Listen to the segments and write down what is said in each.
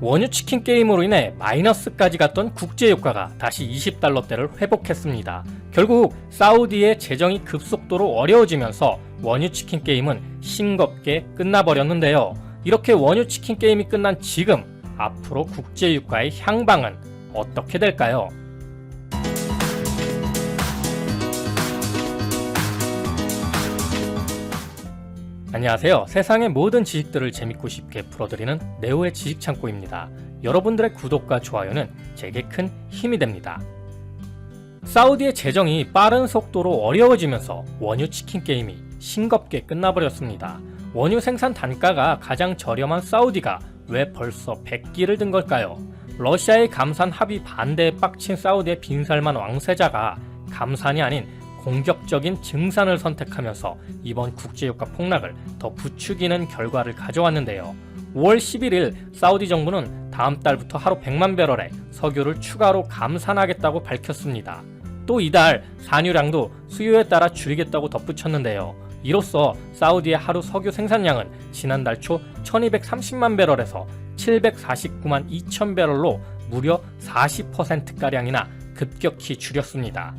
원유 치킨 게임으로 인해 마이너스까지 갔던 국제유가가 다시 20달러대를 회복했습니다. 결국 사우디의 재정이 급속도로 어려워지면서 원유 치킨 게임은 싱겁게 끝나버렸는데요. 이렇게 원유 치킨 게임이 끝난 지금 앞으로 국제유가의 향방은 어떻게 될까요? 안녕하세요. 세상의 모든 지식들을 재밌고 쉽게 풀어드리는 네오의 지식창고입니다. 여러분들의 구독과 좋아요는 제게 큰 힘이 됩니다. 사우디의 재정이 빠른 속도로 어려워지면서 원유 치킨 게임이 싱겁게 끝나버렸습니다. 원유 생산 단가가 가장 저렴한 사우디가 왜 벌써 100기를 든 걸까요? 러시아의 감산 합의 반대에 빡친 사우디의 빈살만 왕세자가 감산이 아닌 공격적인 증산을 선택하면서 이번 국제유가 폭락을 더 부추기는 결과를 가져왔는데요. 5월 11일 사우디 정부는 다음 달부터 하루 100만 배럴의 석유를 추가로 감산하겠다고 밝혔습니다. 또 이달 산유량도 수요에 따라 줄이겠다고 덧붙였는데요. 이로써 사우디의 하루 석유 생산량은 지난달 초 1230만 배럴에서 749만 2천 배럴로 무려 40%가량이나 급격히 줄였습니다.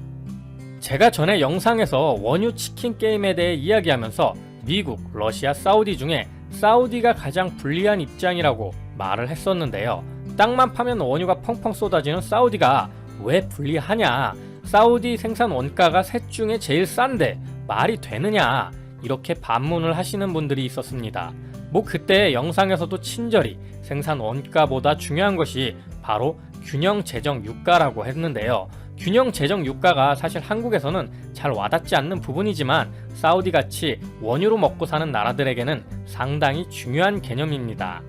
제가 전에 영상에서 원유 치킨 게임에 대해 이야기하면서 미국, 러시아, 사우디 중에 사우디가 가장 불리한 입장이라고 말을 했었는데요. 땅만 파면 원유가 펑펑 쏟아지는 사우디가 왜 불리하냐? 사우디 생산 원가가 셋 중에 제일 싼데 말이 되느냐? 이렇게 반문을 하시는 분들이 있었습니다. 그때 영상에서도 친절히 생산 원가보다 중요한 것이 바로 균형 재정 유가라고 했는데요. 균형 재정 유가가 사실 한국에서는 잘 와닿지 않는 부분이지만 사우디같이 원유로 먹고 사는 나라들에게는 상당히 중요한 개념입니다.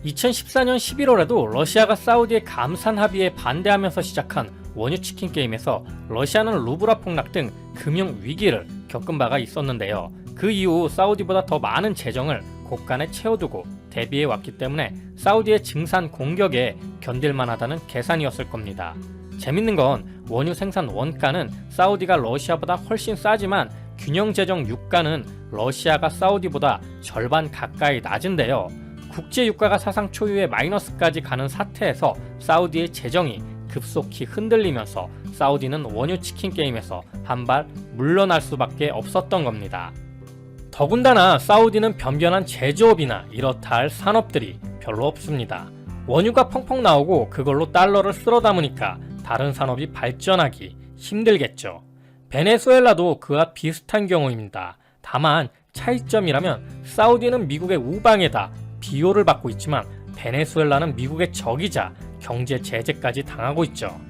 2014년 11월에도 러시아가 사우디의 감산 합의에 반대하면서 시작한 원유 치킨 게임에서 러시아는 루브라 폭락 등 금융 위기를 겪은 바가 있었는데요. 그 이후 사우디보다 더 많은 재정을 곳간에 채워두고 대비해 왔기 때문에 사우디의 증산 공격에 견딜만하다는 계산이었을 겁니다. 재밌는 건 원유 생산 원가는 사우디가 러시아보다 훨씬 싸지만 균형 재정 유가는 러시아가 사우디보다 절반 가까이 낮은데요. 국제 유가가 사상 초유의 마이너스까지 가는 사태에서 사우디의 재정이 급속히 흔들리면서 사우디는 원유 치킨 게임에서 한 발 물러날 수밖에 없었던 겁니다. 더군다나 사우디는 변변한 제조업이나 이렇다 할 산업들이 별로 없습니다. 원유가 펑펑 나오고 그걸로 달러를 쓸어 담으니까 다른 산업이 발전하기 힘들겠죠. 베네수엘라도 그와 비슷한 경우입니다. 다만 차이점이라면 사우디는 미국의 우방에다 비호를 받고 있지만 베네수엘라는 미국의 적이자 경제 제재까지 당하고 있죠.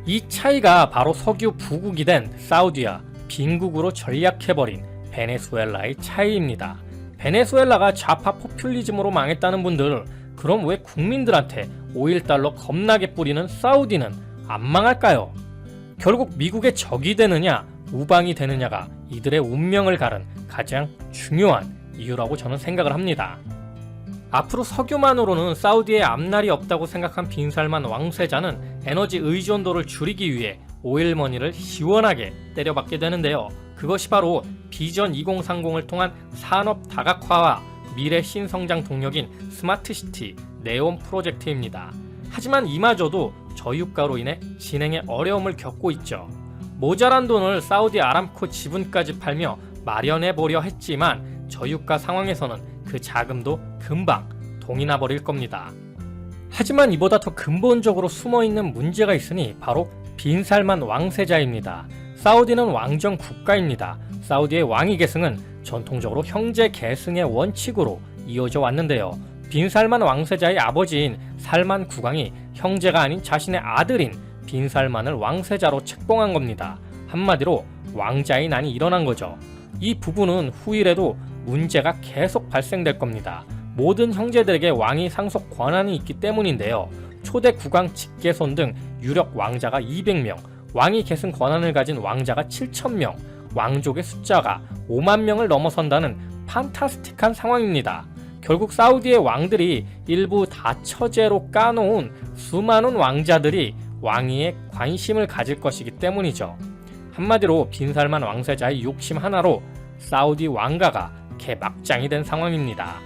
이 차이가 바로 석유 부국이 된 사우디와 빈국으로 전략해버린 베네수엘라의 차이입니다. 베네수엘라가 좌파 포퓰리즘으로 망했다는 분들, 그럼 왜 국민들한테 5.1달러 겁나게 뿌리는 사우디는 안 망할까요? 결국 미국의 적이 되느냐 우방이 되느냐가 이들의 운명을 가른 가장 중요한 이유라고 저는 생각을 합니다. 앞으로 석유만으로는 사우디에 앞날이 없다고 생각한 빈살만 왕세자는 에너지 의존도를 줄이기 위해 오일머니를 시원하게 때려박게 되는데요. 그것이 바로 비전 2030을 통한 산업 다각화와 미래 신성장 동력인 스마트시티 네온 프로젝트입니다. 하지만 이마저도 저유가로 인해 진행에 어려움을 겪고 있죠. 모자란 돈을 사우디 아람코 지분까지 팔며 마련해보려 했지만 저유가 상황에서는 그 자금도 금방 동이 나버릴 겁니다. 하지만 이보다 더 근본적으로 숨어있는 문제가 있으니 바로 빈살만 왕세자입니다. 사우디는 왕정 국가입니다. 사우디의 왕위 계승은 전통적으로 형제 계승의 원칙으로 이어져 왔는데요. 빈살만 왕세자의 아버지인 살만 국왕이 형제가 아닌 자신의 아들인 빈살만을 왕세자로 책봉한 겁니다. 한마디로 왕자의 난이 일어난 거죠. 이 부분은 후일에도 문제가 계속 발생될 겁니다. 모든 형제들에게 왕위 상속 권한이 있기 때문인데요. 초대 국왕 직계손 등 유력 왕자가 200명, 왕위 계승 권한을 가진 왕자가 7,000명, 왕족의 숫자가 5만 명을 넘어선다는 판타스틱한 상황입니다. 결국 사우디의 왕들이 일부 다처제로 까놓은 수많은 왕자들이 왕위에 관심을 가질 것이기 때문이죠. 한마디로 빈살만 왕세자의 욕심 하나로 사우디 왕가가 개막장이 된 상황입니다.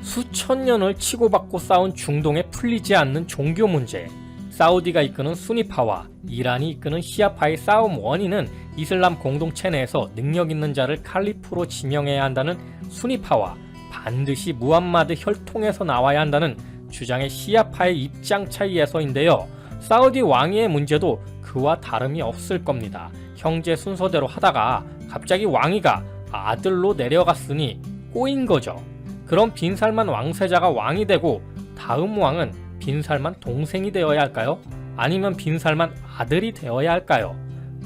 수천 년을 치고받고 싸운 중동에 풀리지 않는 종교 문제, 사우디가 이끄는 수니파와 이란이 이끄는 시아파의 싸움 원인은 이슬람 공동체 내에서 능력 있는 자를 칼리프로 지명해야 한다는 수니파와 반드시 무함마드 혈통에서 나와야 한다는 주장의 시아파의 입장 차이에서인데요. 사우디 왕위의 문제도 그와 다름이 없을 겁니다. 형제 순서대로 하다가 갑자기 왕위가 아들로 내려갔으니 꼬인 거죠. 그럼 빈살만 왕세자가 왕이 되고 다음 왕은 빈살만 동생이 되어야 할까요? 아니면 빈살만 아들이 되어야 할까요?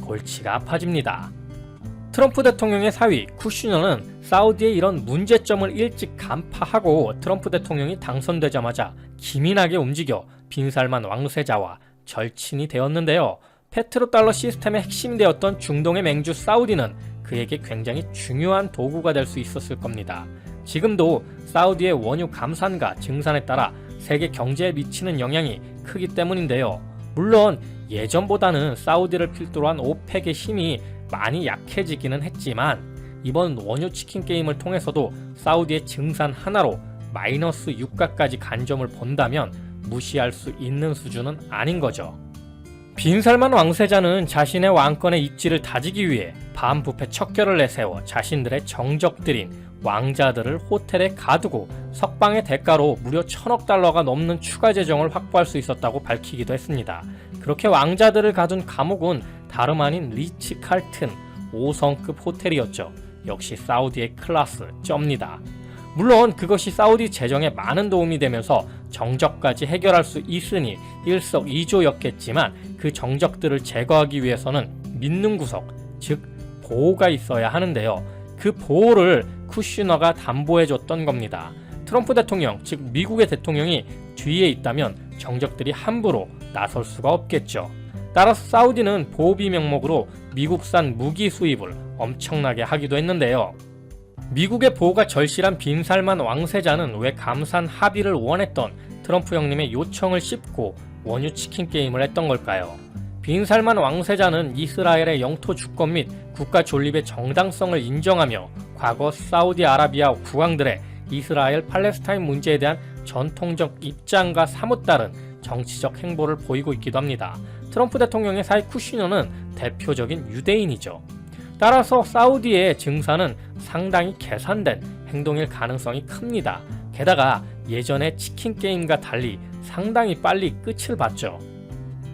골치가 아파집니다. 트럼프 대통령의 사위 쿠슈너는 사우디의 이런 문제점을 일찍 간파하고 트럼프 대통령이 당선되자마자 기민하게 움직여 빈살만 왕세자와 절친이 되었는데요. 페트로달러 시스템의 핵심이 되었던 중동의 맹주 사우디는 그에게 굉장히 중요한 도구가 될 수 있었을 겁니다. 지금도 사우디의 원유 감산과 증산에 따라 세계 경제에 미치는 영향이 크기 때문인데요. 물론 예전보다는 사우디를 필두로 한 오펙의 힘이 많이 약해지기는 했지만 이번 원유 치킨 게임을 통해서도 사우디의 증산 하나로 마이너스 유가까지 간 점을 본다면 무시할 수 있는 수준은 아닌 거죠. 빈살만 왕세자는 자신의 왕권의 입지를 다지기 위해 반부패 척결을 내세워 자신들의 정적들인 왕자들을 호텔에 가두고 석방의 대가로 무려 1,000억 달러가 넘는 추가 재정을 확보할 수 있었다고 밝히기도 했습니다. 그렇게 왕자들을 가둔 감옥은 다름 아닌 리츠 칼튼 5성급 호텔이었죠. 역시 사우디의 클래스 쩝니다. 물론 그것이 사우디 재정에 많은 도움이 되면서 정적까지 해결할 수 있으니 일석이조였겠지만 그 정적들을 제거하기 위해서는 믿는 구석, 즉 보호가 있어야 하는데요. 그 보호를 쿠슈너가 담보해줬던 겁니다. 트럼프 대통령, 즉 미국의 대통령이 뒤에 있다면 정적들이 함부로 나설 수가 없겠죠. 따라서 사우디는 보호비 명목으로 미국산 무기 수입을 엄청나게 하기도 했는데요. 미국의 보호가 절실한 빈살만 왕세자는 왜 감산 합의를 원했던 트럼프 형님의 요청을 씹고 원유 치킨 게임을 했던 걸까요? 빈살만 왕세자는 이스라엘의 영토 주권 및 국가 존립의 정당성을 인정하며 과거 사우디아라비아 국왕들의 이스라엘 팔레스타인 문제에 대한 전통적 입장과 사뭇 다른 정치적 행보를 보이고 있기도 합니다. 트럼프 대통령의 사위 쿠시너는 대표적인 유대인이죠. 따라서 사우디의 증산은 상당히 계산된 행동일 가능성이 큽니다. 게다가 예전의 치킨 게임과 달리 상당히 빨리 끝을 봤죠.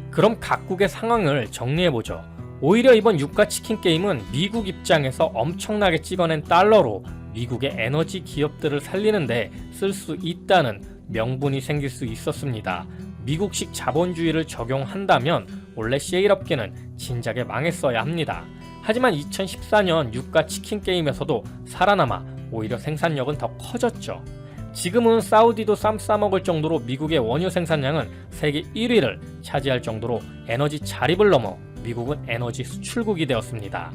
그럼 각국의 상황을 정리해보죠. 오히려 이번 유가 치킨 게임은 미국 입장에서 엄청나게 찍어낸 달러로 미국의 에너지 기업들을 살리는데 쓸 수 있다는 명분이 생길 수 있었습니다. 미국식 자본주의를 적용한다면 원래 셰일 업계는 진작에 망했어야 합니다. 하지만 2014년 유가 치킨 게임에서도 살아남아 오히려 생산력은 더 커졌죠. 지금은 사우디도 쌈 싸먹을 정도로 미국의 원유 생산량은 세계 1위를 차지할 정도로 에너지 자립을 넘어 미국은 에너지 수출국이 되었습니다.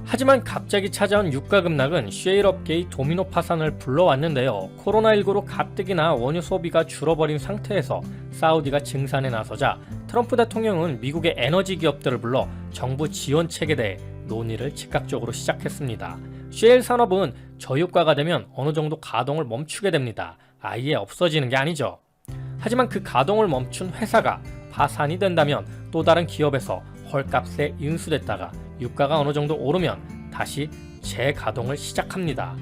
하지만 갑자기 찾아온 유가 급락은 셰일 업계의 도미노 파산을 불러왔는데요. 코로나19로 가뜩이나 원유 소비가 줄어버린 상태에서 사우디가 증산에 나서자 트럼프 대통령은 미국의 에너지 기업들을 불러 정부 지원책에 대해 논의를 즉각적으로 시작했습니다. 셰일 산업은 저유가가 되면 어느 정도 가동을 멈추게 됩니다. 아예 없어지는 게 아니죠. 하지만 그 가동을 멈춘 회사가 파산이 된다면 또 다른 기업에서 헐값에 인수됐다가 유가가 어느 정도 오르면 다시 재가동을 시작합니다.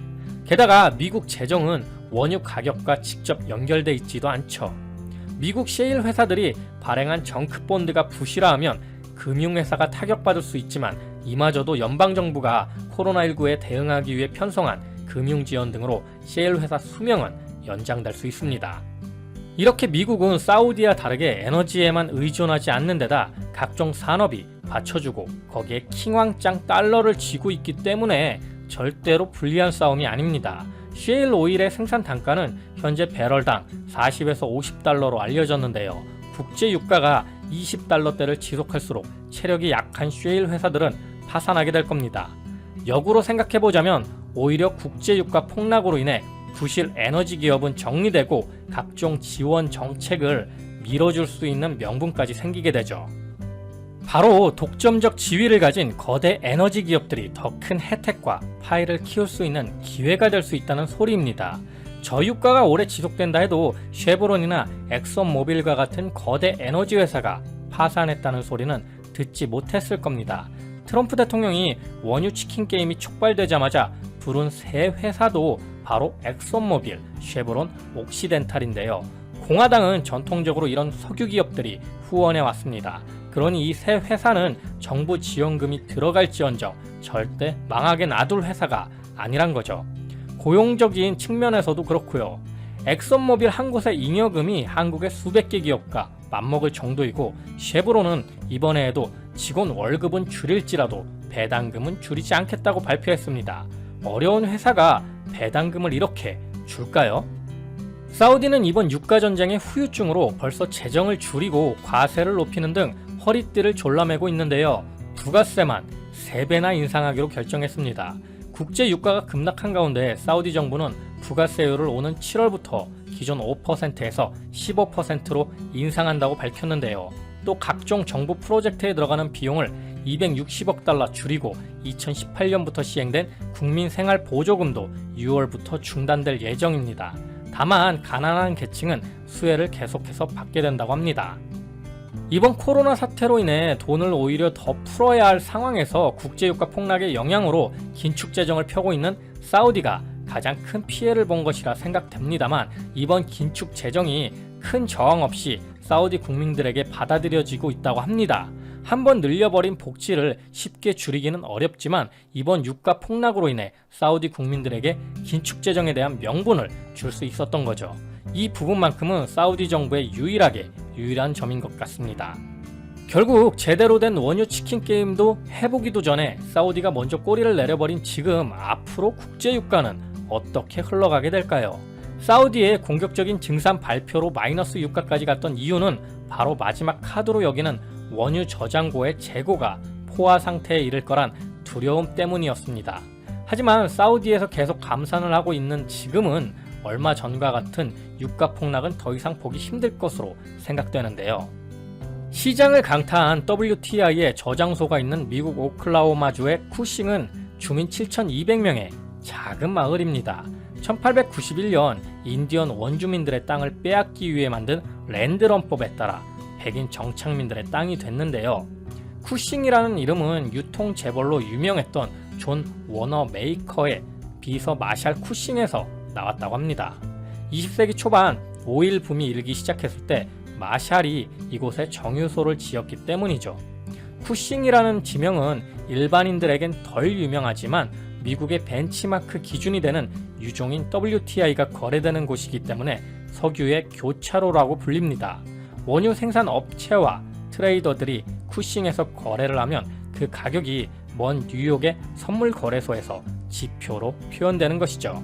게다가 미국 재정은 원유 가격과 직접 연결돼 있지도 않죠. 미국 셰일 회사들이 발행한 정크본드가 부실화하면 금융회사가 타격받을 수 있지만 이마저도 연방정부가 코로나19에 대응하기 위해 편성한 금융지원 등으로 셰일 회사 수명은 연장될 수 있습니다. 이렇게 미국은 사우디와 다르게 에너지에만 의존하지 않는 데다 각종 산업이 받쳐주고 거기에 킹왕짱 달러를 쥐고 있기 때문에 절대로 불리한 싸움이 아닙니다. 셰일 오일의 생산 단가는 현재 배럴당 40에서 50달러로 알려졌는데요. 국제 유가가 20달러대를 지속할수록 체력이 약한 셰일 회사들은 파산하게 될 겁니다. 역으로 생각해보자면 오히려 국제 유가 폭락으로 인해 부실 에너지 기업은 정리되고 각종 지원 정책을 밀어줄 수 있는 명분까지 생기게 되죠. 바로 독점적 지위를 가진 거대 에너지 기업들이 더 큰 혜택과 파이를 키울 수 있는 기회가 될 수 있다는 소리입니다. 저유가가 오래 지속된다 해도 쉐보론이나 엑선모빌과 같은 거대 에너지 회사가 파산했다는 소리는 듣지 못했을 겁니다. 트럼프 대통령이 원유 치킨 게임이 촉발되자마자 부른 새 회사도 바로 엑선모빌, 쉐보론, 옥시덴탈인데요. 공화당은 전통적으로 이런 석유 기업들이 후원해 왔습니다. 그러니 이 새 회사는 정부 지원금이 들어갈지언정 절대 망하게 놔둘 회사가 아니란 거죠. 고용적인 측면에서도 그렇고요. 엑선모빌 한 곳의 잉여금이 한국의 수백 개 기업과 맞먹을 정도이고, 쉐보론은 이번에에도 직원 월급은 줄일지라도 배당금은 줄이지 않겠다고 발표했습니다. 어려운 회사가 배당금을 이렇게 줄까요? 사우디는 이번 유가전쟁의 후유증으로 벌써 재정을 줄이고 과세를 높이는 등 허리띠를 졸라매고 있는데요. 부가세만 3배나 인상하기로 결정했습니다. 국제 유가가 급락한 가운데 사우디 정부는 부가세율을 오는 7월부터 기존 5%에서 15%로 인상한다고 밝혔는데요. 또 각종 정부 프로젝트에 들어가는 비용을 260억 달러 줄이고 2018년부터 시행된 국민생활보조금도 6월부터 중단될 예정입니다. 다만 가난한 계층은 수혜를 계속해서 받게 된다고 합니다. 이번 코로나 사태로 인해 돈을 오히려 더 풀어야 할 상황에서 국제유가 폭락의 영향으로 긴축 재정을 펴고 있는 사우디가 가장 큰 피해를 본 것이라 생각됩니다만, 이번 긴축 재정이 큰 저항 없이 사우디 국민들에게 받아들여지고 있다고 합니다. 한번 늘려버린 복지를 쉽게 줄이기는 어렵지만 이번 유가 폭락으로 인해 사우디 국민들에게 긴축 재정에 대한 명분을 줄 수 있었던 거죠. 이 부분만큼은 사우디 정부의 유일한 점인 것 같습니다. 결국 제대로 된 원유 치킨 게임도 해보기도 전에 사우디가 먼저 꼬리를 내려버린 지금, 앞으로 국제유가는 어떻게 흘러가게 될까요? 사우디의 공격적인 증산 발표로 마이너스 유가까지 갔던 이유는 바로 마지막 카드로 여기는 원유 저장고의 재고가 포화 상태에 이를 거란 두려움 때문이었습니다. 하지만 사우디에서 계속 감산을 하고 있는 지금은 얼마 전과 같은 유가 폭락은 더 이상 보기 힘들 것으로 생각되는데요. 시장을 강타한 WTI의 저장소가 있는 미국 오클라호마주의 쿠싱은 주민 7,200명의 작은 마을입니다. 1891년 인디언 원주민들의 땅을 빼앗기 위해 만든 랜드런법에 따라 백인 정착민들의 땅이 됐는데요. 쿠싱이라는 이름은 유통 재벌로 유명했던 존 워너 메이커의 비서 마샬 쿠싱에서 나왔다고 합니다. 20세기 초반 오일 붐이 일기 시작했을 때 마샬이 이곳에 정유소를 지었기 때문이죠. 쿠싱이라는 지명은 일반인들에겐 덜 유명하지만 미국의 벤치마크 기준이 되는 유종인 WTI가 거래되는 곳이기 때문에 석유의 교차로라고 불립니다. 원유 생산 업체와 트레이더들이 쿠싱에서 거래를 하면 그 가격이 먼 뉴욕의 선물 거래소에서 지표로 표현되는 것이죠.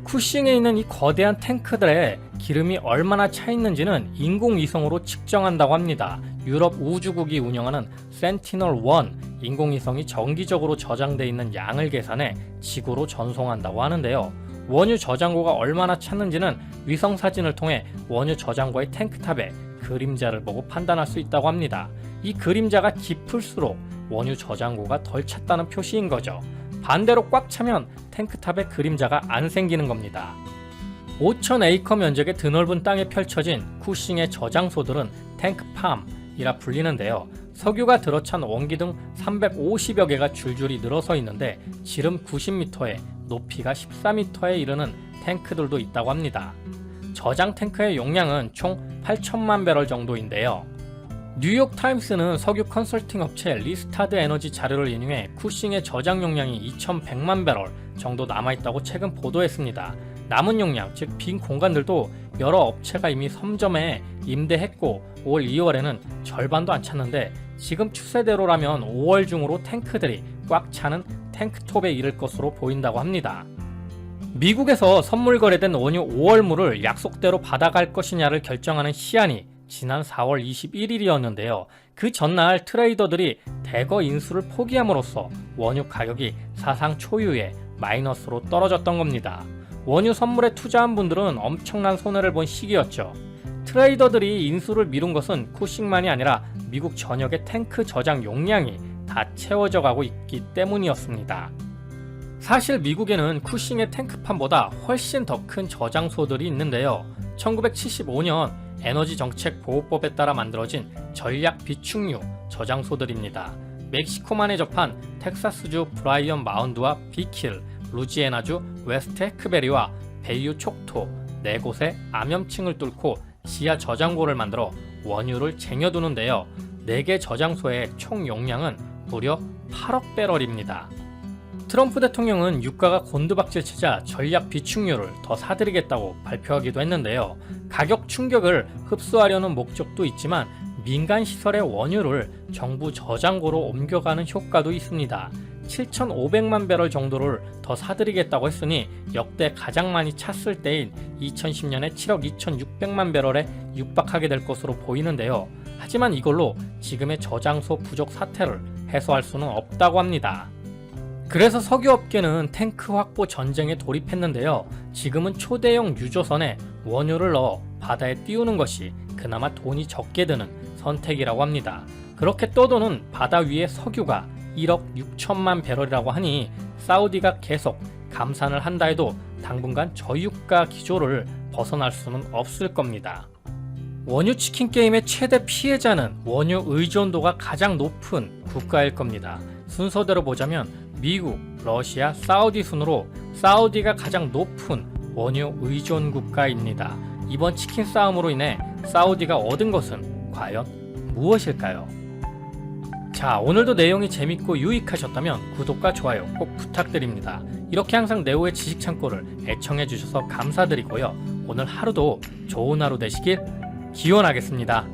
쿠싱에 있는 이 거대한 탱크들의 기름이 얼마나 차 있는지는 인공위성으로 측정한다고 합니다. 유럽 우주국이 운영하는 센티널-1 인공위성이 정기적으로 저장돼 있는 양을 계산해 지구로 전송한다고 하는데요. 원유 저장고가 얼마나 찼는지는 위성 사진을 통해 원유 저장고의 탱크탑의 그림자를 보고 판단할 수 있다고 합니다. 이 그림자가 깊을수록 원유 저장고가 덜 찼다는 표시인 거죠. 반대로 꽉 차면 탱크탑의 그림자가 안 생기는 겁니다. 5,000에이커 면적의 드넓은 땅에 펼쳐진 쿠싱의 저장소들은 탱크팜이라 불리는데요. 석유가 들어찬 원기둥 350여 개가 줄줄이 늘어서 있는데 지름 90m에 높이가 14m에 이르는 탱크들도 있다고 합니다. 저장 탱크의 용량은 총 8천만 배럴 정도인데요. 뉴욕타임스는 석유 컨설팅 업체 리스타드 에너지 자료를 인용해 쿠싱의 저장 용량이 2,100만 배럴 정도 남아있다고 최근 보도했습니다. 남은 용량, 즉 빈 공간들도 여러 업체가 이미 섬점에 임대했고 올 2월에는 절반도 안 찼는데 지금 추세대로라면 5월 중으로 탱크들이 꽉 차는 탱크톱에 이를 것으로 보인다고 합니다. 미국에서 선물 거래된 원유 5월물을 약속대로 받아갈 것이냐를 결정하는 시한이 지난 4월 21일이었는데요. 그 전날 트레이더들이 대거 인수를 포기함으로써 원유 가격이 사상 초유의 마이너스로 떨어졌던 겁니다. 원유 선물에 투자한 분들은 엄청난 손해를 본 시기였죠. 트레이더들이 인수를 미룬 것은 쿠싱만이 아니라 미국 전역의 탱크 저장 용량이 다 채워져 가고 있기 때문이었습니다. 사실 미국에는 쿠싱의 탱크판보다 훨씬 더 큰 저장소들이 있는데요. 1975년 에너지 정책 보호법에 따라 만들어진 전략 비축유 저장소들입니다. 멕시코만에 접한 텍사스주 브라이언 마운드와 비킬, 루지애나주 웨스트 해크베리와 베이유 촉토 4곳의 암염층을 뚫고 지하 저장고를 만들어 원유를 쟁여두는데요. 4개 저장소의 총 용량은 무려 8억 배럴입니다. 트럼프 대통령은 유가가 곤두박질치자 전략 비축유를 더 사들이겠다고 발표하기도 했는데요. 가격 충격을 흡수하려는 목적도 있지만 민간 시설의 원유를 정부 저장고로 옮겨가는 효과도 있습니다. 7,500만 배럴 정도를 더 사들이겠다고 했으니 역대 가장 많이 찼을 때인 2010년에 7억 2,600만 배럴에 육박하게 될 것으로 보이는데요. 하지만 이걸로 지금의 저장소 부족 사태를 해소할 수는 없다고 합니다. 그래서 석유업계는 탱크 확보 전쟁에 돌입했는데요. 지금은 초대형 유조선에 원유를 넣어 바다에 띄우는 것이 그나마 돈이 적게 드는 선택이라고 합니다. 그렇게 떠도는 바다 위의 석유가 1억 6천만 배럴이라고 하니 사우디가 계속 감산을 한다 해도 당분간 저유가 기조를 벗어날 수는 없을 겁니다. 원유 치킨 게임의 최대 피해자는 원유 의존도가 가장 높은 국가일 겁니다. 순서대로 보자면 미국, 러시아, 사우디 순으로 사우디가 가장 높은 원유 의존 국가입니다. 이번 치킨 싸움으로 인해 사우디가 얻은 것은 과연 무엇일까요? 자, 오늘도 내용이 재밌고 유익하셨다면 구독과 좋아요 꼭 부탁드립니다. 이렇게 항상 네오의 지식창고를 애청해주셔서 감사드리고요. 오늘 하루도 좋은 하루 되시길 기원하겠습니다.